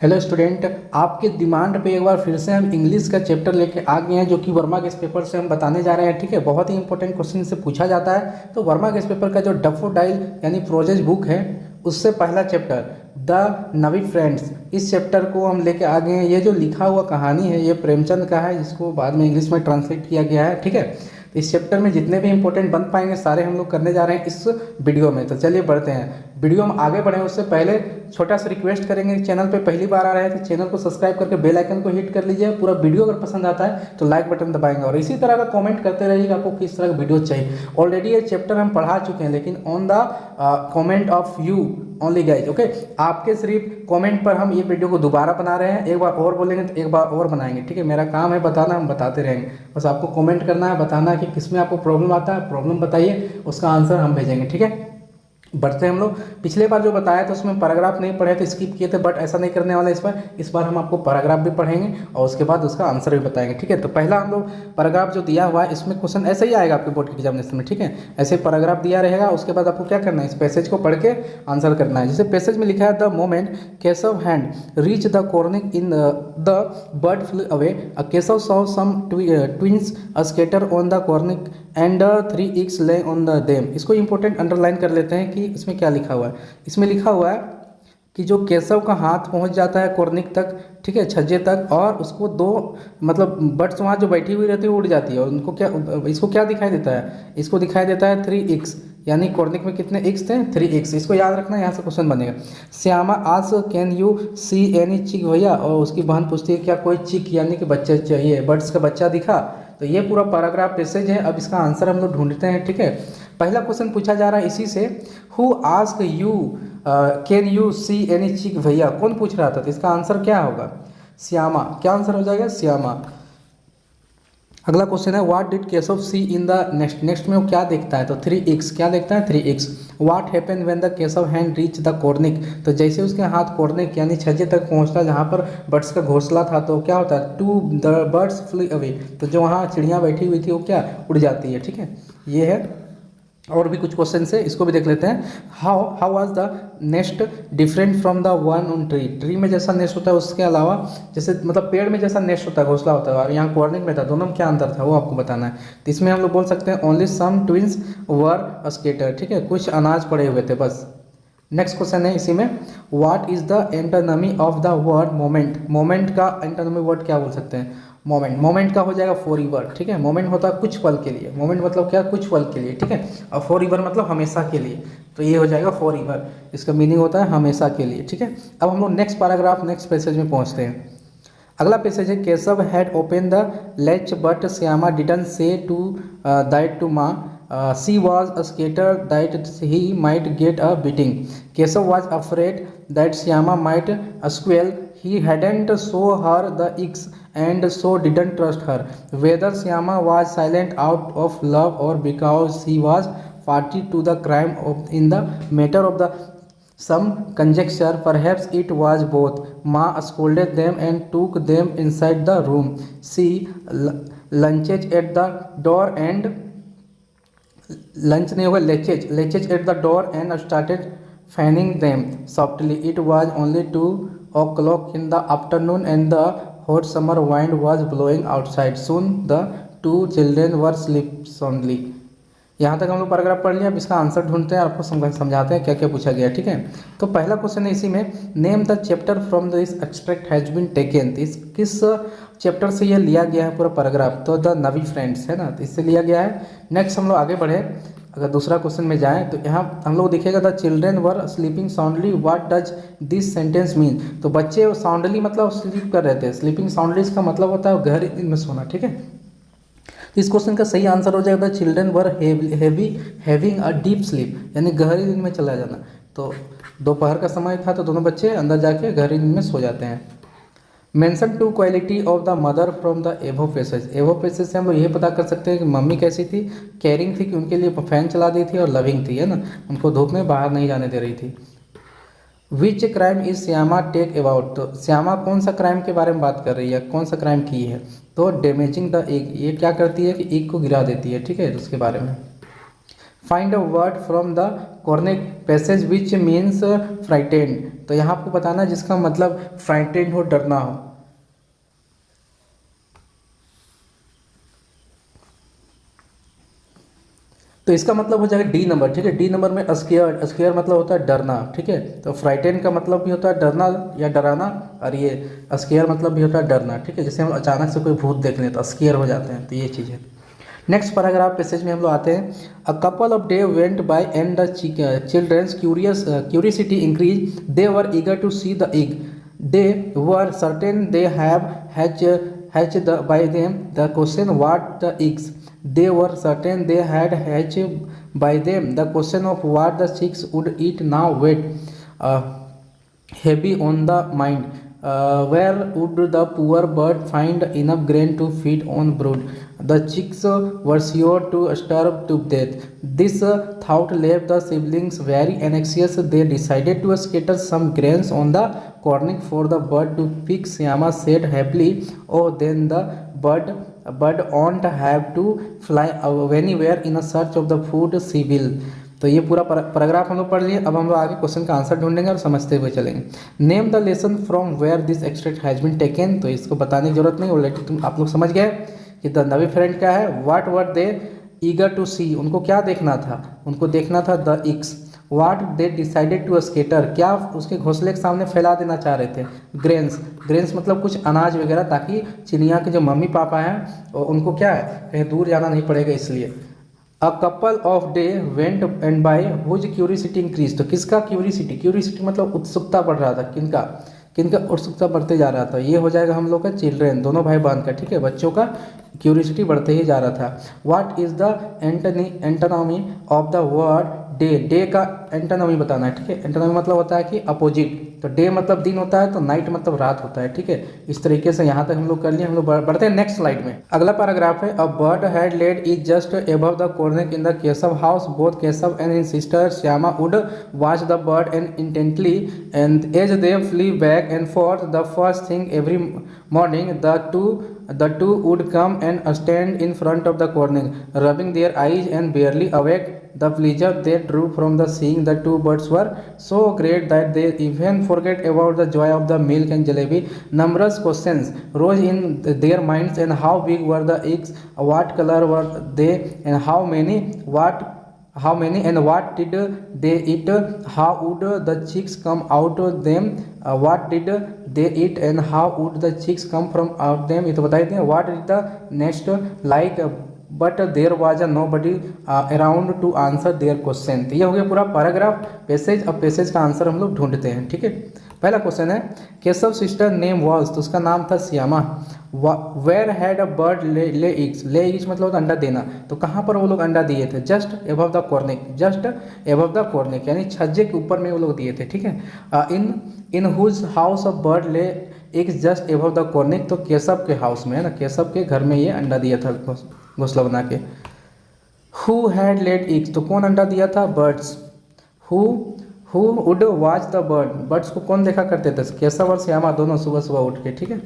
Hello student, आपके demand पे एक बार फिर से हम इंग्लिश का चैप्टर लेके आ गए हैं जो कि वर्मा गेस्ट पेपर से हम बताने जा रहे हैं। ठीक है, बहुत ही इंपॉर्टेंट क्वेश्चन से पूछा जाता है। तो वर्मा गेस्ट पेपर का जो डैफोडाइल यानी प्रोजेज बुक है उससे पहला चैप्टर द नवी फ्रेंड्स, इस चैप्टर को हम लेके आ गए हैं। ये जो लिखा हुआ कहानी है ये प्रेमचंद का है, जिसको बाद में इंग्लिश में ट्रांसलेट किया गया है। ठीक है, तो इस चैप्टर में जितने भी इंपॉर्टेंट बन पाएंगे सारे हम लोग करने जा रहे हैं इस वीडियो में। तो चलिए बढ़ते हैं, वीडियो में आगे बढ़ें उससे पहले छोटा सा रिक्वेस्ट करेंगे, चैनल पे पहली बार आ रहे हैं तो चैनल को सब्सक्राइब करके बेल आइकन को हिट कर लीजिए। पूरा वीडियो अगर पसंद आता है तो लाइक बटन दबाएंगे और इसी तरह का कमेंट करते रहिएगा आपको किस तरह का वीडियो चाहिए। ऑलरेडी ये चैप्टर हम पढ़ा चुके हैं लेकिन on the comment of you only guys, okay. आपके सिर्फ कमेंट पर हम ये वीडियो को दोबारा बना रहे हैं। एक बार और बोलेंगे तो एक बार और बनाएंगे। ठीक है, मेरा काम है बताना, हम बताते रहेंगे। बस आपको कमेंट करना है, बताना है कि किसमें आपको प्रॉब्लम आता है, प्रॉब्लम बताइए, उसका आंसर हम भेजेंगे। ठीक है, बढ़ते हैं हम लोग। पिछले बार जो बताया था उसमें पैराग्राफ नहीं पढ़े थे, स्किप किए थे, बट ऐसा नहीं करने वाला इस बार हम आपको पैराग्राफ भी पढ़ेंगे और उसके बाद उसका आंसर भी बताएंगे। ठीक है, तो पहला हम लोग पैराग्राफ जो दिया हुआ है इसमें क्वेश्चन ऐसे ही आएगा आपके बोर्ड के एग्जामिनेशन में। ठीक है, ऐसे पैराग्राफ दिया रहेगा, उसके बाद आपको क्या करना है, इस पैसेज को पढ़ के आंसर करना है। जैसे पैसेज में लिखा है the moment Keshav hand reach the cornice in the bird flew away, Keshav saw some twins scatter on the cornice and 3 eggs lay on the them। इसको इंपॉर्टेंट अंडरलाइन कर लेते हैं कि इसमें क्या लिखा हुआ है। इसमें लिखा हुआ है कि जो केशव का हाथ पहुंच जाता है कॉर्निक तक, ठीक है, छज्जे तक, और उसको दो मतलब बर्ड्स वहाँ जो बैठी हुई रहती है उड़ जाती है और उनको क्या, इसको क्या दिखाई देता है, इसको दिखाई देता है 3 eggs, यानी कॉर्निक में कितने eggs थे, 3 eggs। इसको याद रखना, यहाँ से क्वेश्चन बनेगा। श्यामा आज कैन यू सी एनी चिक भैया, और उसकी बहन पूछती है क्या कोई चिक यानी कि बच्चा चाहिए, बर्ड्स का बच्चा दिखा। तो ये पूरा पैराग्राफ पैसेज है। अब इसका आंसर हम लोग ढूंढते हैं। ठीक है, पहला क्वेश्चन पूछा जा रहा है इसी से, who ask you can you see any चिक भैया, कौन पूछ रहा था, तो इसका आंसर क्या होगा, श्यामा। क्या आंसर हो जाएगा, श्यामा। अगला क्वेश्चन है what did Keshav see in the next, next में वो क्या देखता है, तो 3 eggs, क्या देखता है, 3 eggs। What happen when the Keshav hand reach the cornice, तो जैसे उसके हाथ कॉर्निक यानी छज्जे तक पहुंचता है जहाँ पर बर्ड्स का घोंसला था, तो क्या होता है, 2 द बर्ड्स फ्ली अवे, तो जो वहाँ चिड़ियाँ बैठी हुई थी वो क्या उड़ जाती है। ठीक है, ये है। और भी कुछ क्वेश्चन है, इसको भी देख लेते हैं। How was the nest different from the one on tree, tree में जैसा नेस्ट होता है उसके अलावा, जैसे मतलब पेड़ में जैसा नेस्ट होता है, घोंसला होता है, और यहाँ कॉर्निंग में था, दोनों में क्या अंतर था वो आपको बताना है। तो इसमें हम लोग बोल सकते हैं ओनली सम ट्विंस वर स्केटर, ठीक है, कुछ अनाज पड़े हुए थे बस। नेक्स्ट क्वेश्चन है इसी में, what is the antonym of the word moment, moment का एंटोनमी वर्ड क्या बोल सकते हैं, मोमेंट। मोमेंट का हो जाएगा फॉरएवर। ठीक है, मोमेंट होता है कुछ पल के लिए, मोमेंट मतलब क्या, कुछ पल के लिए। ठीक है, और फॉरएवर मतलब हमेशा के लिए, तो ये हो जाएगा फॉरएवर, इसका मीनिंग होता है हमेशा के लिए। ठीक है, अब हम लोग नेक्स्ट पैराग्राफ नेक्स्ट पैसेज में पहुंचते हैं। अगला पैसेज है Keshav had open the latch but Shyama didn't say to that to माँ, she was a scared that he might get a beating, Keshav was afraid that Shyama might squeal, he hadn't show her the eggs and so didn't trust her, whether Syama was silent out of love or because she was party to the crime of in the matter of the some conjecture, perhaps it was both. Ma scolded them and took them inside the room. She lunches at the door and lunch नहीं होगा, latches at the door and started fanning them softly. It was only 2 o'clock in the afternoon and the hot summer wind was blowing outside. Soon the 2 children were asleep soundly. यहाँ तक हम लोग paragraph पढ़ लिया। अब इसका answer ढूंढते हैं, आपको समझाते हैं क्या क्या पूछा गया। ठीक है, तो पहला क्वेश्चन है इसी में, name the chapter from this extract has been taken, इस किस चैप्टर से ये लिया गया है पूरा पैराग्राफ, तो द नवी फ्रेंड्स है ना, तो इससे लिया गया है। नेक्स्ट हम लोग आगे बढ़े, अगर दूसरा क्वेश्चन में जाएं तो यहाँ हम लोग दिखेगा the children were sleeping soundly, what does this sentence mean, तो बच्चे साउंडली मतलब स्लीप कर रहे थे, स्लीपिंग साउंडली इसका मतलब होता है गहरी नींद में सोना। ठीक है, तो इस क्वेश्चन का सही आंसर हो जाएगा the children were having a deep sleep, यानी गहरी नींद में चला जाना। तो दोपहर का समय था तो दोनों बच्चे अंदर जाके गहरी नींद में सो जाते हैं। Mention 2 quality of the mother from the एवो पैसेज, एवो पैसेज से हम लोग ये पता कर सकते हैं कि मम्मी कैसी थी, केयरिंग थी कि उनके लिए फैन चला दी थी, और लविंग थी, है ना, उनको धूप में बाहर नहीं जाने दे रही थी। Which crime is Shyama take about, तो श्यामा कौन सा क्राइम के बारे में बात कर रही है, कौन सा क्राइम की है, तो डैमेजिंग द एग, ये क्या करती है कि एग को गिरा देती है। ठीक है, उसके बारे में। Find a word from the cornice passage which means frightened. तो यहाँ आपको बताना है जिसका मतलब फ्राइटेंड हो, डरना हो। तो इसका मतलब हो जाएगा डी नंबर, ठीक है। डी नंबर में स्केयर्ड, स्केयर मतलब होता है डरना, ठीक है। तो फ्राइटेन का मतलब भी होता है डरना या डराना, और ये स्केयर मतलब भी होता है डरना, ठीक है। जैसे हम अचानक से कोई भूत देख लें तो स्केयर हो जाते हैं, तो ये चीज़ है। नेक्स्ट पैराग्राफ पैसेज में हम लोग आते हैं। A couple of day went by and the children's curiosity increase, they were eager to see the egg, they were certain they have hatched by them. The question what the eggs, they were certain they had hatched by them. The question of what the chicks would eat now weighed heavy on the mind. Where would the poor bird find enough grain to feed on brood? The chicks were sure to starve to death. This thought left the siblings very anxious. They decided to scatter some grains on the cornic for the bird to pick. Syama said happily, "Oh, then the bird won't have to fly anywhere in a search of the food she will." तो ये पूरा paragraph हम लोग पढ़ लिए। अब हम लोग आगे क्वेश्चन का आंसर ढूंढेंगे और समझते हुए चलेंगे। Name the lesson from where this extract has been taken. तो इसको बताने की जरूरत नहीं, ऑलरेडी तुम आप लोग समझ गए कि द नवी फ्रेंड क्या है। What were they eager to see, उनको क्या देखना था, उनको देखना था the eggs. What they decided to scatter, क्या उसके घोंसले के सामने फैला देना चाह रहे थे। ग्रेन्स, ग्रेन्स मतलब कुछ अनाज वगैरह, ताकि चिड़िया के जो मम्मी पापा हैं उनको क्या है, कहीं दूर जाना नहीं पड़ेगा इसलिए। A couple of day went and by whose curiosity increase. तो किसका क्यूरिसिटी, क्यूरिसिटी मतलब उत्सुकता बढ़ रहा था, किनका किनका उत्सुकता बढ़ते जा रहा था। ये हो जाएगा हम लोग का चिल्ड्रेन, दोनों भाई बहन का, ठीक है। बच्चों का क्यूरिसिटी बढ़ते ही जा रहा था। What is the antonym of the word day, day का एंटोनॉमी बताना है, ठीक है। एंटोनॉमी मतलब होता है कि अपोजिट। तो डे मतलब दिन होता है, तो नाइट मतलब रात होता है, ठीक है। इस तरीके से यहाँ तक हम लोग कर लिए। हम लोग बढ़ते हैं नेक्स्ट स्लाइड में। अगला पैराग्राफ है। A bird had laid eggs just above the cornice in the Keshav house, both Keshav and his sister Shyama would watch the bird and intently, and as they flew back and forth the first thing every morning the two would come and stand in front of the cornic, rubbing their eyes and barely awake. The pleasure they drew from the seeing the two birds were so great that they even forget about the joy of the milk and jalebi. Numerous questions rose in their minds, and how big were the eggs, what color were they, and how many and what did they eat, how would the chicks come out of them, what did they eat and how would the chicks come from out them। ये तो बता देते हैं। what is the next like, but there was nobody around to answer their question। तो ये हो गया पूरा पैराग्राफ पैसेज। अब पैसेज का आंसर हम लोग ढूंढते हैं, ठीक है। पहला क्वेश्चन है केशव सिस्टर नेम वॉज, तो उसका नाम था Shyama. Where had a bird lay eggs, lay eggs मतलब होता अंडा देना, तो कहाँ पर वो लोग अंडा दिए थे। Just above the cornice, just above the cornice यानी छज्जे के ऊपर में वो लोग दिए थे, ठीक है। In whose house of bird lay eggs just above the cornice, तो केशव के हाउस में है ना, केशव के घर में ये अंडा दिया था घोंसला बना के। हु हैड लेड इग्स, तो कौन अंडा दिया था, birds. Who would watch the bird, birds को कौन देखा करते थे, केशव और श्यामा दोनों सुबह सुबह उठ के, ठीक है।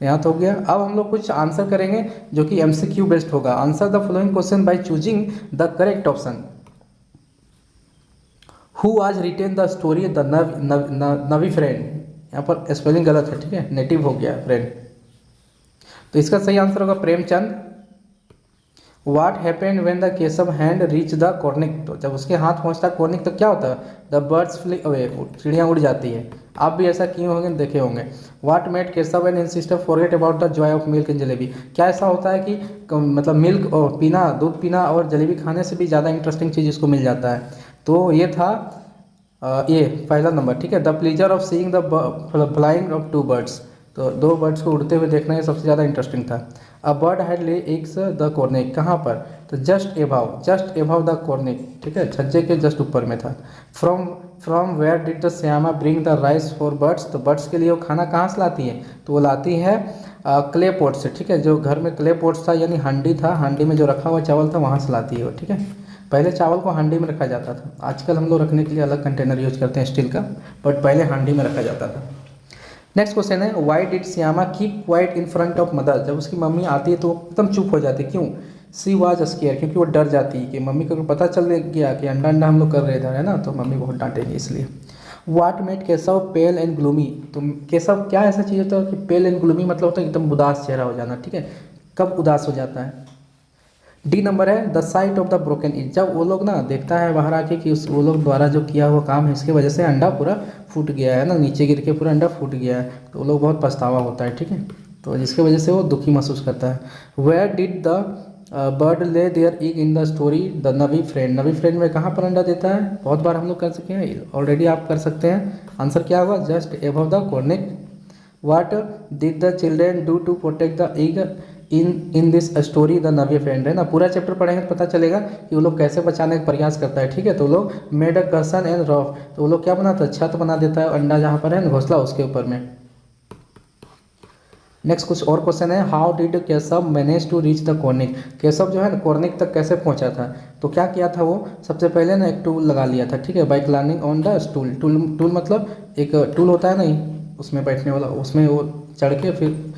यहाँ तो हो गया। अब हम लोग कुछ आंसर करेंगे जो कि MCQ बेस्ड होगा। Answer the following question by choosing the correct option. Who has written the story the Navi friend, यहाँ पर स्पेलिंग गलत है, ठीक है, नेटिव हो गया फ्रेंड। तो इसका सही आंसर होगा Premchand. What happened when the Keshav hand reach the cornice, तो जब उसके हाथ पहुंचता कॉर्निक तो क्या होता है, द बर्ड्स फ्ली अवे, चिड़ियाँ उड़ जाती है। आप भी ऐसा किए होंगे, देखे होंगे। What made Keshav and his sister forget about the Joy of milk and jalebi, क्या ऐसा होता है कि मतलब मिल्क और पीना, दूध पीना और जलेबी खाने से भी ज़्यादा इंटरेस्टिंग चीज़ इसको मिल जाता है। तो ये था ये पहला नंबर, ठीक है। The pleasure of seeing the flying of two birds, तो दो बर्ड्स को उड़ते हुए देखना ये सबसे ज़्यादा इंटरेस्टिंग था। A bird had lay eggs the cornice, कहाँ पर, तो जस्ट एबाव द कॉर्निक, ठीक है, छज्जे के जस्ट ऊपर में था। From where did the Shyama bring the rice for birds, तो बर्ड्स के लिए वो खाना कहाँ से लाती है, तो वो लाती है क्ले पॉट से, ठीक है। जो घर में क्ले पॉट्स था यानी हांडी था, हांडी में जो रखा हुआ चावल था वहाँ से लाती है वो, ठीक है। पहले चावल को हांडी में रखा जाता था, आजकल हम लोग रखने के लिए अलग कंटेनर यूज करते हैं स्टील का, बट पहले हांडी में रखा जाता था। नेक्स्ट क्वेश्चन है why did Shyama keep quiet in front of mother, जब उसकी मम्मी आती है तो एकदम चुप हो जाती है, क्यों। सी वाज स्केयर, क्योंकि वो डर जाती है कि मम्मी को पता चल गया कि अंडा अंडा हम लोग कर रहे थे, है ना, तो मम्मी बहुत डांटेगी इसलिए। वाट made Keshav pale and gloomy, तो केशव क्या ऐसा चीज़ होता है कि पेल एंड ग्लूमी मतलब होता है एकदम उदास चेहरा हो जाना, ठीक है, कब उदास हो जाता है। डी नंबर है the site of the broken is, जब वो लोग ना देखता है बाहर आके कि उस वो लोग द्वारा जो किया हुआ काम है इसकी वजह से अंडा पूरा फूट गया है ना, नीचे गिर के पूरा अंडा फूट गया है, तो वो लोग बहुत पछतावा होता है, ठीक है, तो जिसकी वजह से वो दुखी महसूस करता है। Where did the bird lay their egg in the story the Navi friend, navy friend में कहाँ पर अंडा देता है, बहुत बार हम लोग कर चुके हैं, ऑलरेडी आप कर सकते हैं। आंसर क्या होगा, just above the cornice. What did the children do to protect the egg in this story the Navi friend, है ना, पूरा चैप्टर पढ़ेंगे तो पता चलेगा कि वो लोग कैसे बचाने का प्रयास करता है, ठीक है, तो वो लोग made a Karsan and rough, तो वो लोग क्या बनाता है, छत बना देता है अंडा जहाँ पर है ना घोंसला उसके ऊपर में। नेक्स्ट कुछ और क्वेश्चन है, how did Keshav manage to reach the cornice, Keshav जो है ना कॉर्निक तक कैसे पहुंचा था, तो क्या किया था वो, सबसे पहले ना एक टूल लगा लिया था, ठीक है, by climbing on the stool, tool मतलब एक टूल होता है ना उसमें बैठने वाला, उसमें वो चढ़ के फिर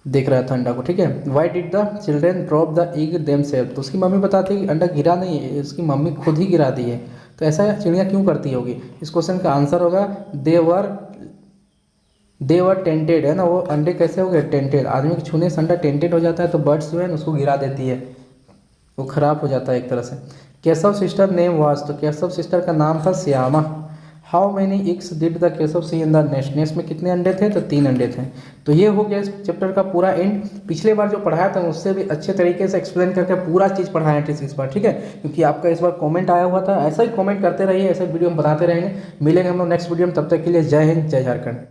देख रहा था अंडा को, ठीक है। Why did the children drop the egg them self, तो उसकी मम्मी बताती है कि अंडा गिरा नहीं है, उसकी मम्मी खुद ही गिरा दी है, तो ऐसा चिड़िया क्यों करती होगी, इस क्वेश्चन का आंसर होगा दे वर टेंटेड, है ना, वो अंडे कैसे हो गए, टेंटेड, आदमी के छूने से अंडा टेंटेड हो जाता है तो बर्ड्स जो है ना उसको गिरा देती है, वो खराब हो जाता है एक तरह से। केशव सिस्टर नेम वाज, तो केशव सिस्टर का नाम था Shyama. How many eggs did the Keshav see in the nest, nest में कितने अंडे थे, तो 3 अंडे थे। तो ये हो गया इस चैप्टर का पूरा एंड। पिछले बार जो पढ़ाया था उससे भी अच्छे तरीके से एक्सप्लेन करके पूरा चीज़ पढ़ाया थे इस बार, ठीक है, क्योंकि आपका इस बार कमेंट आया हुआ था, ऐसा ही कमेंट करते रहिए, ऐसे वीडियो हम बनाते रहेंगे। मिलेंगे हम लोग नेक्स्ट वीडियो में, तब तक के लिए जय हिंद जय झारखंड।